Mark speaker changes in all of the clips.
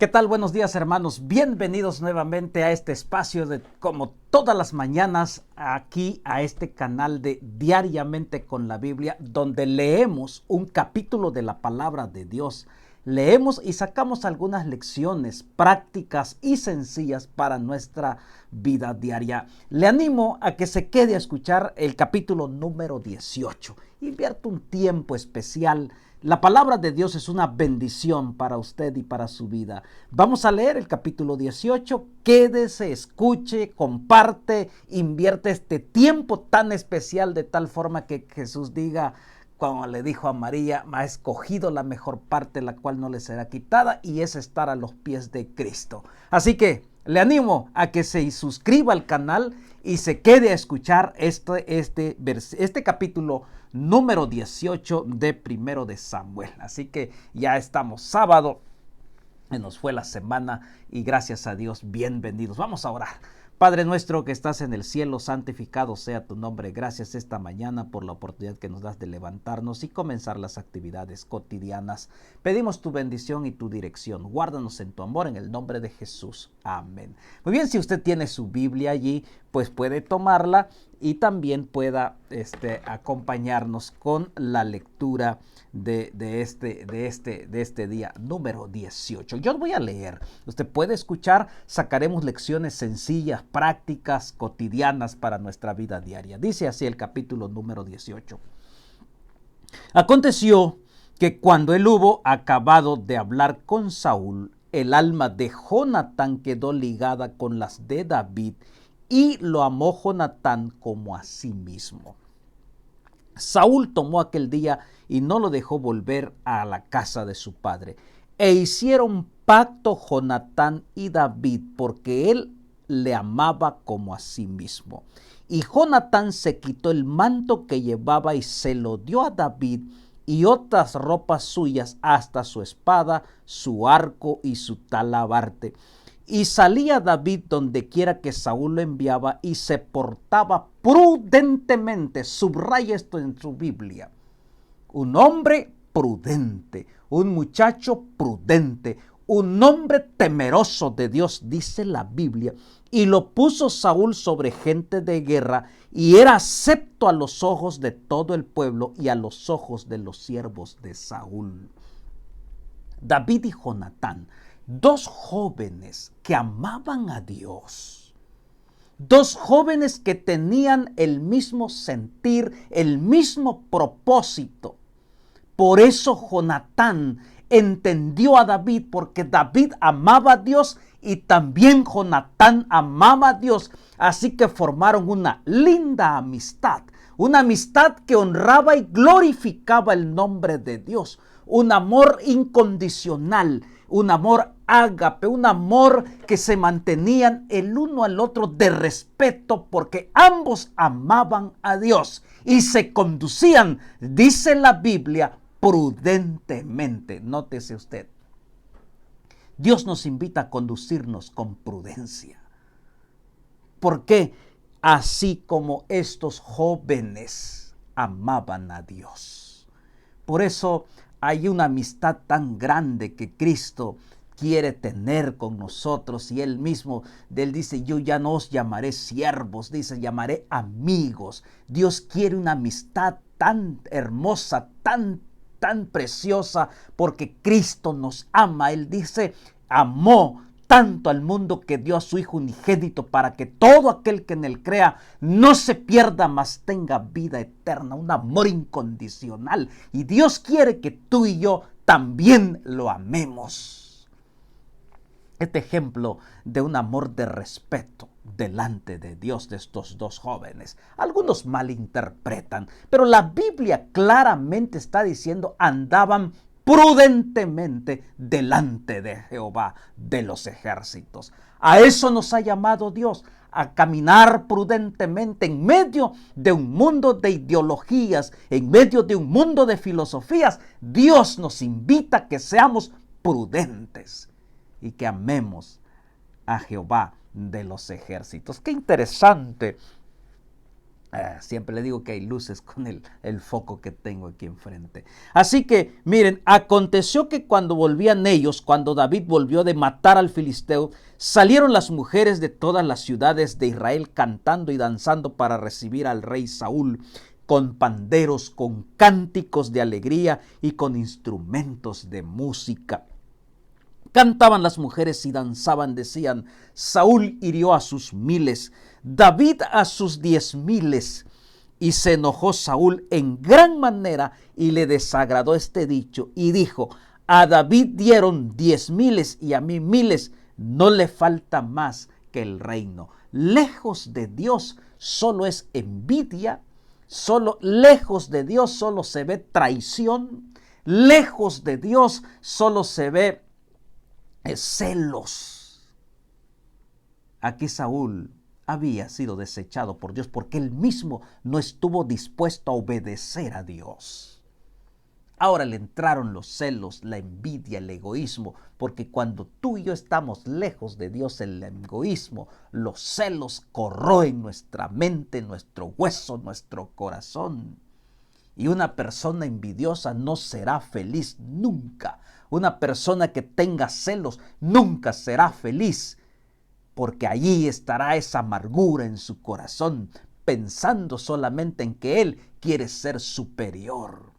Speaker 1: ¿Qué tal? Buenos días, hermanos. Bienvenidos nuevamente a este espacio de, como todas las mañanas, aquí a este canal de Diariamente con la Biblia, donde leemos un capítulo de la palabra de Dios. Leemos y sacamos algunas lecciones prácticas y sencillas para nuestra vida diaria. Le animo a que se quede a escuchar el capítulo número 18. Invierta un tiempo especial. La palabra de Dios es una bendición para usted y para su vida. Vamos a leer el capítulo 18. Quédese, escuche, comparte, invierte este tiempo tan especial de tal forma que Jesús diga, como le dijo a María, ha escogido la mejor parte, la cual no le será quitada, y es estar a los pies de Cristo. Así que le animo a que se suscriba al canal y se quede a escuchar este capítulo número 18 de Primero de Samuel. Así que ya estamos sábado, nos fue la semana y gracias a Dios, bienvenidos. Vamos a orar. Padre nuestro que estás en el cielo, santificado sea tu nombre. Gracias esta mañana por la oportunidad que nos das de levantarnos y comenzar las actividades cotidianas. Pedimos tu bendición y tu dirección. Guárdanos en tu amor en el nombre de Jesús. Amén. Muy bien, si usted tiene su Biblia allí, pues puede tomarla y también pueda acompañarnos con la lectura de este día número 18. Yo voy a leer. Usted puede escuchar, sacaremos lecciones sencillas, prácticas, cotidianas para nuestra vida diaria. Dice así el capítulo número 18. Aconteció que cuando él hubo acabado de hablar con Saúl, el alma de Jonatán quedó ligada con las de David, y lo amó Jonatán como a sí mismo. Saúl tomó aquel día y no lo dejó volver a la casa de su padre. E hicieron pacto Jonatán y David, porque él le amaba como a sí mismo. Y Jonatán se quitó el manto que llevaba y se lo dio a David, y otras ropas suyas, hasta su espada, su arco y su talabarte. Y salía David donde quiera que Saúl lo enviaba, y se portaba prudentemente. Subraya esto en su Biblia. Un hombre prudente, un muchacho prudente, un hombre temeroso de Dios, dice la Biblia. Y lo puso Saúl sobre gente de guerra, y era acepto a los ojos de todo el pueblo y a los ojos de los siervos de Saúl. David y Jonatán, dos jóvenes que amaban a Dios, dos jóvenes que tenían el mismo sentir, el mismo propósito. Por eso Jonatán entendió a David, porque David amaba a Dios y también Jonatán amaba a Dios. Así que formaron una linda amistad, una amistad que honraba y glorificaba el nombre de Dios. Un amor incondicional, un amor ágape, un amor que se mantenían el uno al otro de respeto, porque ambos amaban a Dios y se conducían, dice la Biblia, prudentemente. Nótese usted, Dios nos invita a conducirnos con prudencia. ¿Por qué? Así como estos jóvenes amaban a Dios. Por eso hay una amistad tan grande que Cristo quiere tener con nosotros, y él mismo, él dice, yo ya no os llamaré siervos, dice, llamaré amigos. Dios quiere una amistad tan hermosa, tan preciosa, porque Cristo nos ama. Él dice, amó tanto al mundo que dio a su Hijo unigénito, para que todo aquel que en él crea no se pierda, mas tenga vida eterna. Un amor incondicional. Y Dios quiere que tú y yo también lo amemos. Este ejemplo de un amor de respeto delante de Dios de estos dos jóvenes, algunos malinterpretan, pero la Biblia claramente está diciendo, andaban prudentemente delante de Jehová de los ejércitos. A eso nos ha llamado Dios, a caminar prudentemente en medio de un mundo de ideologías, en medio de un mundo de filosofías. Dios nos invita a que seamos prudentes y que amemos a Jehová de los ejércitos. Qué interesante Siempre le digo que hay luces con el foco que tengo aquí enfrente. Así que, miren, aconteció que cuando volvían ellos, cuando David volvió de matar al filisteo, salieron las mujeres de todas las ciudades de Israel cantando y danzando para recibir al rey Saúl, con panderos, con cánticos de alegría y con instrumentos de música. Cantaban las mujeres y danzaban, decían: Saúl hirió a sus miles, David a sus 10,000. Y se enojó Saúl en gran manera y le desagradó este dicho y dijo: a David dieron 10,000 y a mí 1,000, no le falta más que el reino. Lejos de Dios solo es envidia, lejos de Dios solo se ve traición, lejos de Dios solo se ve celos. Aquí Saúl había sido desechado por Dios porque él mismo no estuvo dispuesto a obedecer a Dios. Ahora le entraron los celos, la envidia, el egoísmo, porque cuando tú y yo estamos lejos de Dios, el egoísmo, los celos corroen nuestra mente, nuestro hueso, nuestro corazón. Y una persona envidiosa no será feliz nunca. Una persona que tenga celos nunca será feliz, porque allí estará esa amargura en su corazón, pensando solamente en que él quiere ser superior.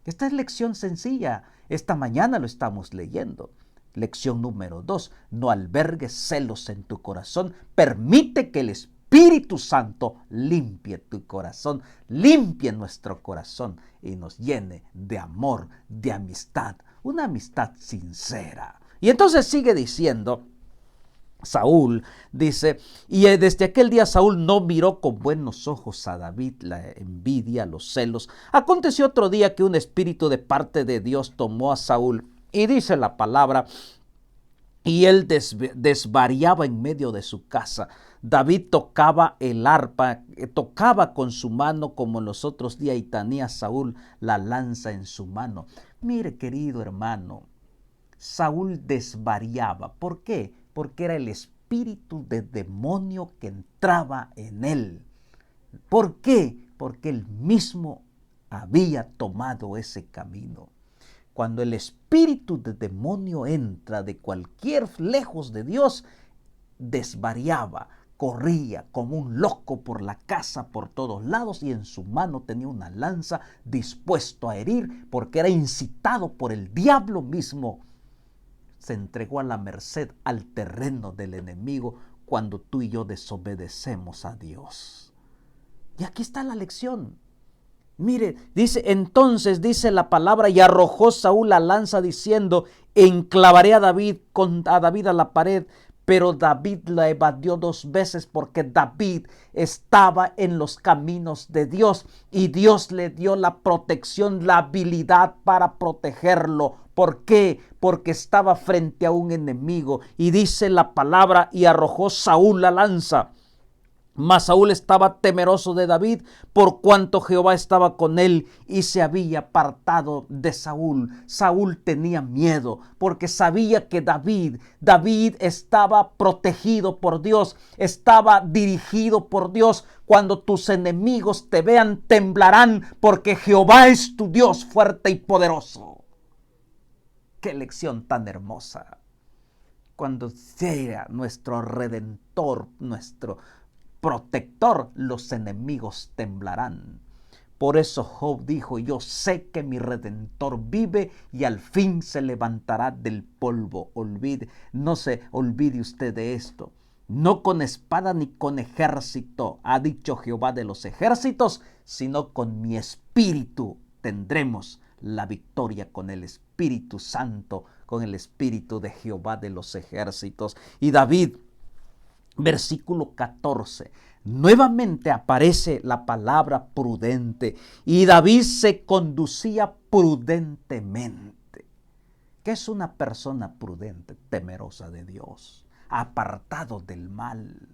Speaker 1: Esta es lección sencilla. Esta mañana lo estamos leyendo. Lección número 2. No albergues celos en tu corazón. Permite que el Espíritu Santo limpie tu corazón, limpie nuestro corazón y nos llene de amor, de amistad, una amistad sincera. Y entonces sigue diciendo Saúl, dice: y desde aquel día Saúl no miró con buenos ojos a David. La envidia, los celos. Aconteció otro día que un espíritu de parte de Dios tomó a Saúl, y dice la palabra, y él desvariaba en medio de su casa. David tocaba el arpa, tocaba con su mano como en los otros días, y tenía Saúl la lanza en su mano. Mire, querido hermano, Saúl desvariaba. ¿Por qué? Porque era el espíritu de demonio que entraba en él. ¿Por qué? Porque él mismo había tomado ese camino. Cuando el espíritu de demonio entra de cualquier lejos de Dios, desvariaba, corría como un loco por la casa, por todos lados, y en su mano tenía una lanza dispuesto a herir, porque era incitado por el diablo mismo. Se entregó a la merced, al terreno del enemigo, cuando tú y yo desobedecemos a Dios. Y aquí está la lección. Mire, entonces dice la palabra, y arrojó Saúl la lanza diciendo: enclavaré a David a la pared. Pero David la evadió 2 veces, porque David estaba en los caminos de Dios y Dios le dio la protección, la habilidad para protegerlo. ¿Por qué? Porque estaba frente a un enemigo. Y dice la palabra: y arrojó Saúl la lanza. Mas Saúl estaba temeroso de David, por cuanto Jehová estaba con él, y se había apartado de Saúl. Saúl tenía miedo, porque sabía que David estaba protegido por Dios, estaba dirigido por Dios. Cuando tus enemigos te vean, temblarán, porque Jehová es tu Dios fuerte y poderoso. ¡Qué lección tan hermosa! Cuando sea nuestro Redentor, nuestro protector, los enemigos temblarán. Por eso Job dijo: yo sé que mi Redentor vive y al fin se levantará del polvo. No se olvide usted de esto. No con espada ni con ejército, ha dicho Jehová de los ejércitos, sino con mi espíritu tendremos la victoria, con el Espíritu Santo, con el Espíritu de Jehová de los ejércitos. Y David, versículo 14, nuevamente aparece la palabra prudente, y David se conducía prudentemente. ¿Qué es una persona prudente? Temerosa de Dios, apartado del mal.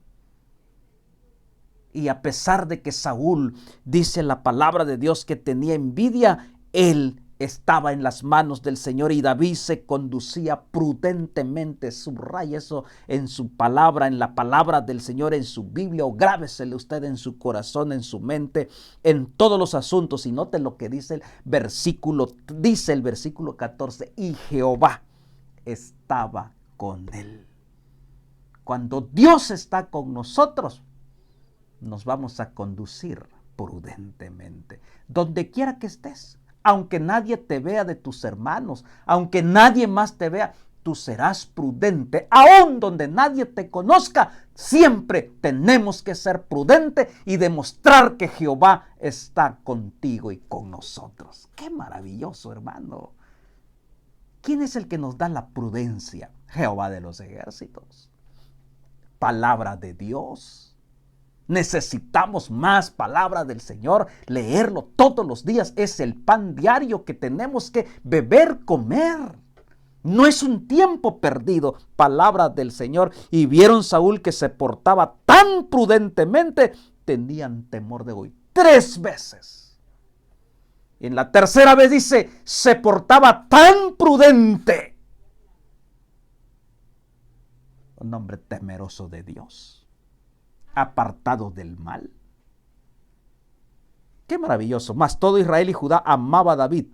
Speaker 1: Y a pesar de que Saúl, dice la palabra de Dios, que tenía envidia, él estaba en las manos del Señor y David se conducía prudentemente. Subraya eso en su palabra, en la palabra del Señor, en su Biblia, o grábesele usted en su corazón, en su mente, en todos los asuntos. Y note lo que dice el versículo 14, y Jehová estaba con él. Cuando Dios está con nosotros, nos vamos a conducir prudentemente, donde quiera que estés. Aunque nadie te vea de tus hermanos, aunque nadie más te vea, tú serás prudente. Aún donde nadie te conozca, siempre tenemos que ser prudentes y demostrar que Jehová está contigo y con nosotros. ¡Qué maravilloso, hermano! ¿Quién es el que nos da la prudencia? Jehová de los ejércitos. Palabra de Dios. Necesitamos más palabra del Señor, leerlo todos los días. Es el pan diario que tenemos que beber, comer. No es un tiempo perdido. Palabra del Señor. Y vieron Saúl que se portaba tan prudentemente, tenían temor de hoy. 3 veces. En la tercera vez dice, se portaba tan prudente. Un hombre temeroso de Dios, apartado del mal. Qué maravilloso. Mas todo Israel y Judá amaba a David,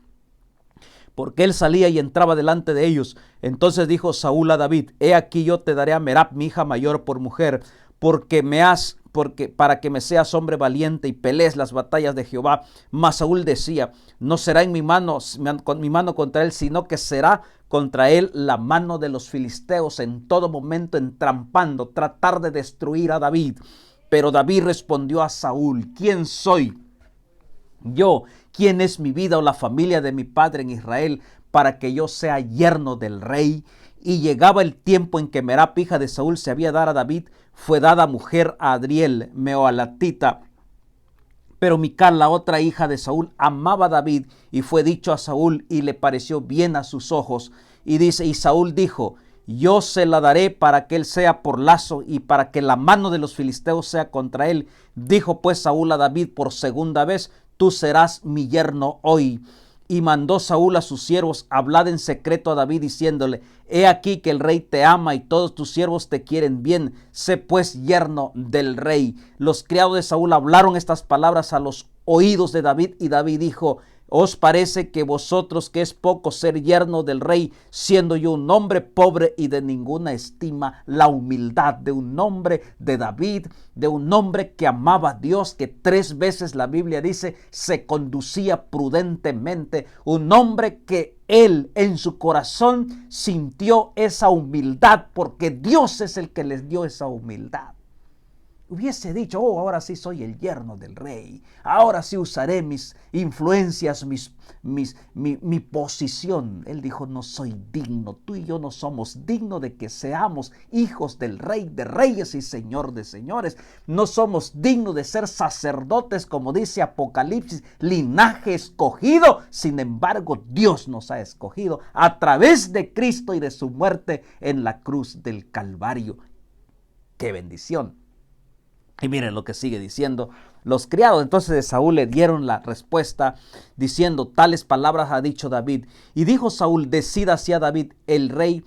Speaker 1: porque él salía y entraba delante de ellos. Entonces dijo Saúl a David, he aquí yo te daré a Merab, mi hija mayor, por mujer, para que me seas hombre valiente y pelees las batallas de Jehová. Mas Saúl decía, no será en mi mano contra él, sino que será contra él la mano de los filisteos, en todo momento entrampando, tratar de destruir a David. Pero David respondió a Saúl, ¿quién soy yo? ¿Quién es mi vida o la familia de mi padre en Israel para que yo sea yerno del rey? Y llegaba el tiempo en que Merab, hija de Saúl, se había dado a David, fue dada mujer a Adriel, meholatita. Pero Mical, la otra hija de Saúl, amaba a David, y fue dicho a Saúl, y le pareció bien a sus ojos. Y dice, y Saúl dijo, yo se la daré para que él sea por lazo, y para que la mano de los filisteos sea contra él. Dijo pues Saúl a David por segunda vez, tú serás mi yerno hoy. Y mandó Saúl a sus siervos, hablad en secreto a David, diciéndole, he aquí que el rey te ama y todos tus siervos te quieren bien, sé pues yerno del rey. Los criados de Saúl hablaron estas palabras a los oídos de David, y David dijo, ¿os parece que vosotros que es poco ser yerno del rey, siendo yo un hombre pobre y de ninguna estima? La humildad de un hombre de David, de un hombre que amaba a Dios, que 3 veces la Biblia dice se conducía prudentemente, un hombre que él en su corazón sintió esa humildad porque Dios es el que les dio esa humildad. Hubiese dicho, oh, ahora sí soy el yerno del rey, ahora sí usaré mis influencias, mi posición. Él dijo, no soy digno, tú y yo no somos dignos de que seamos hijos del rey de reyes y señor de señores. No somos dignos de ser sacerdotes, como dice Apocalipsis, linaje escogido. Sin embargo, Dios nos ha escogido a través de Cristo y de su muerte en la cruz del Calvario. ¡Qué bendición! Y miren lo que sigue diciendo. Los criados entonces de Saúl le dieron la respuesta diciendo, tales palabras ha dicho David. Y dijo Saúl, decida hacia David, el rey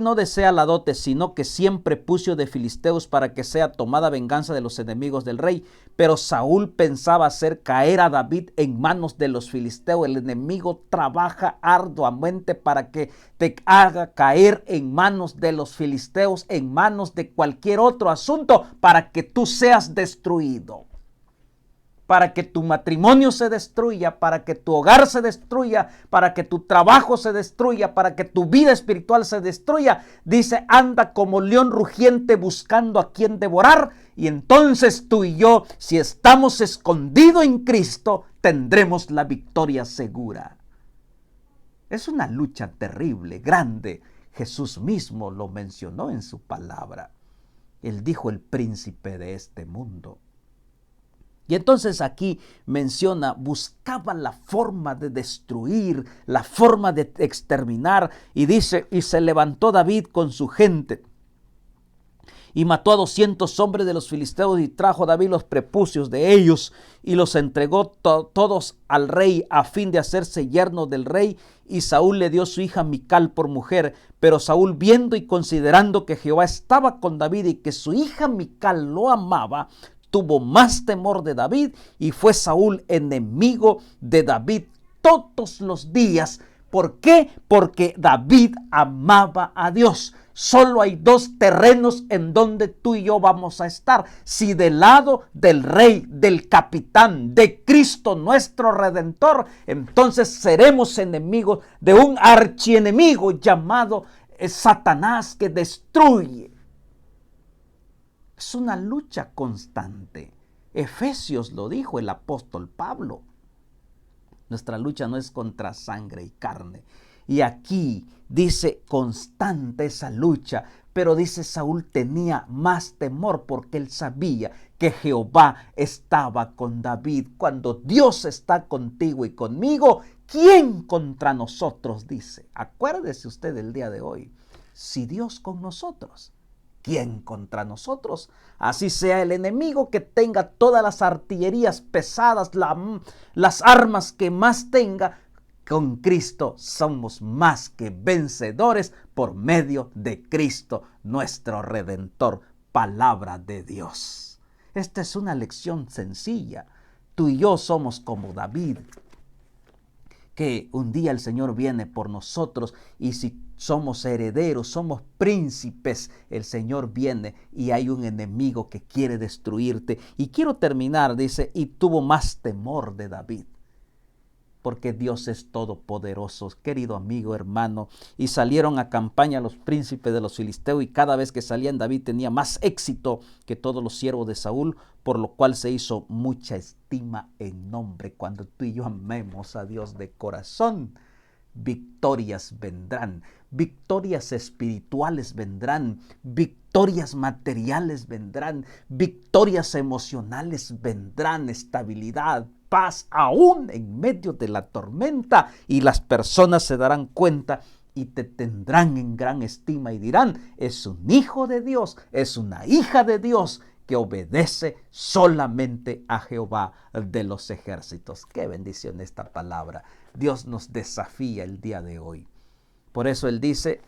Speaker 1: no desea la dote, sino que siempre puso de filisteos para que sea tomada venganza de los enemigos del rey. Pero Saúl pensaba hacer caer a David en manos de los filisteos. El enemigo trabaja arduamente para que te haga caer en manos de los filisteos, en manos de cualquier otro asunto, para que tú seas destruido. Para que tu matrimonio se destruya, para que tu hogar se destruya, para que tu trabajo se destruya, para que tu vida espiritual se destruya. Dice, anda como león rugiente buscando a quien devorar. Y entonces tú y yo, si estamos escondidos en Cristo, tendremos la victoria segura. Es una lucha terrible, grande. Jesús mismo lo mencionó en su palabra. Él dijo, el príncipe de este mundo. Y entonces aquí menciona, buscaba la forma de destruir, la forma de exterminar. Y dice, y se levantó David con su gente. y mató a 200 hombres de los filisteos y trajo David los prepucios de ellos y los entregó todos al rey a fin de hacerse yerno del rey. Y Saúl le dio su hija Mical por mujer. Pero Saúl, viendo y considerando que Jehová estaba con David y que su hija Mical lo amaba, tuvo más temor de David y fue Saúl enemigo de David todos los días. ¿Por qué? Porque David amaba a Dios. Solo hay dos terrenos en donde tú y yo vamos a estar. Si del lado del rey, del capitán, de Cristo nuestro Redentor, entonces seremos enemigos de un archienemigo llamado Satanás, que destruye. Es una lucha constante. Efesios lo dijo el apóstol Pablo. Nuestra lucha no es contra sangre y carne. Y aquí dice constante esa lucha, pero dice Saúl tenía más temor porque él sabía que Jehová estaba con David. Cuando Dios está contigo y conmigo, ¿quién contra nosotros? Dice. Acuérdese usted el día de hoy. Si Dios con nosotros, ¿quién contra nosotros? Así sea el enemigo que tenga todas las artillerías pesadas, las armas que más tenga, con Cristo somos más que vencedores por medio de Cristo, nuestro Redentor. Palabra de Dios. Esta es una lección sencilla. Tú y yo somos como David, que un día el Señor viene por nosotros, y si somos herederos, somos príncipes, el Señor viene y hay un enemigo que quiere destruirte. Y quiero terminar, dice, y tuvo más temor de David, porque Dios es todopoderoso, querido amigo, hermano. Y salieron a campaña los príncipes de los filisteos, y cada vez que salían David tenía más éxito que todos los siervos de Saúl, por lo cual se hizo mucha estima en nombre. Cuando tú y yo amemos a Dios de corazón, victorias vendrán, victorias espirituales vendrán, victorias materiales vendrán, victorias emocionales vendrán, estabilidad, paz, aún en medio de la tormenta, y las personas se darán cuenta y te tendrán en gran estima y dirán: es un hijo de Dios, es una hija de Dios que obedece solamente a Jehová de los ejércitos. Qué bendición esta palabra. Dios nos desafía el día de hoy. Por eso Él dice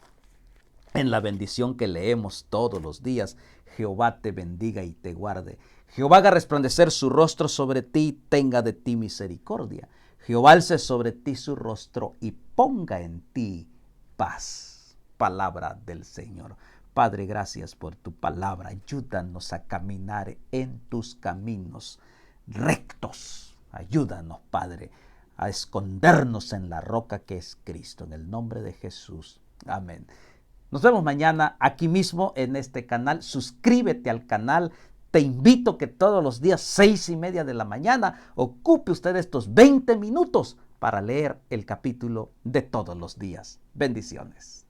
Speaker 1: en la bendición que leemos todos los días: Jehová te bendiga y te guarde. Jehová haga resplandecer su rostro sobre ti, tenga de ti misericordia. Jehová alce sobre ti su rostro y ponga en ti paz. Palabra del Señor. Padre, gracias por tu palabra. Ayúdanos a caminar en tus caminos rectos. Ayúdanos, Padre, a escondernos en la roca que es Cristo. En el nombre de Jesús. Amén. Nos vemos mañana aquí mismo en este canal. Suscríbete al canal. Te invito que todos los días 6:30 de la mañana ocupe usted estos 20 minutos para leer el capítulo de todos los días. Bendiciones.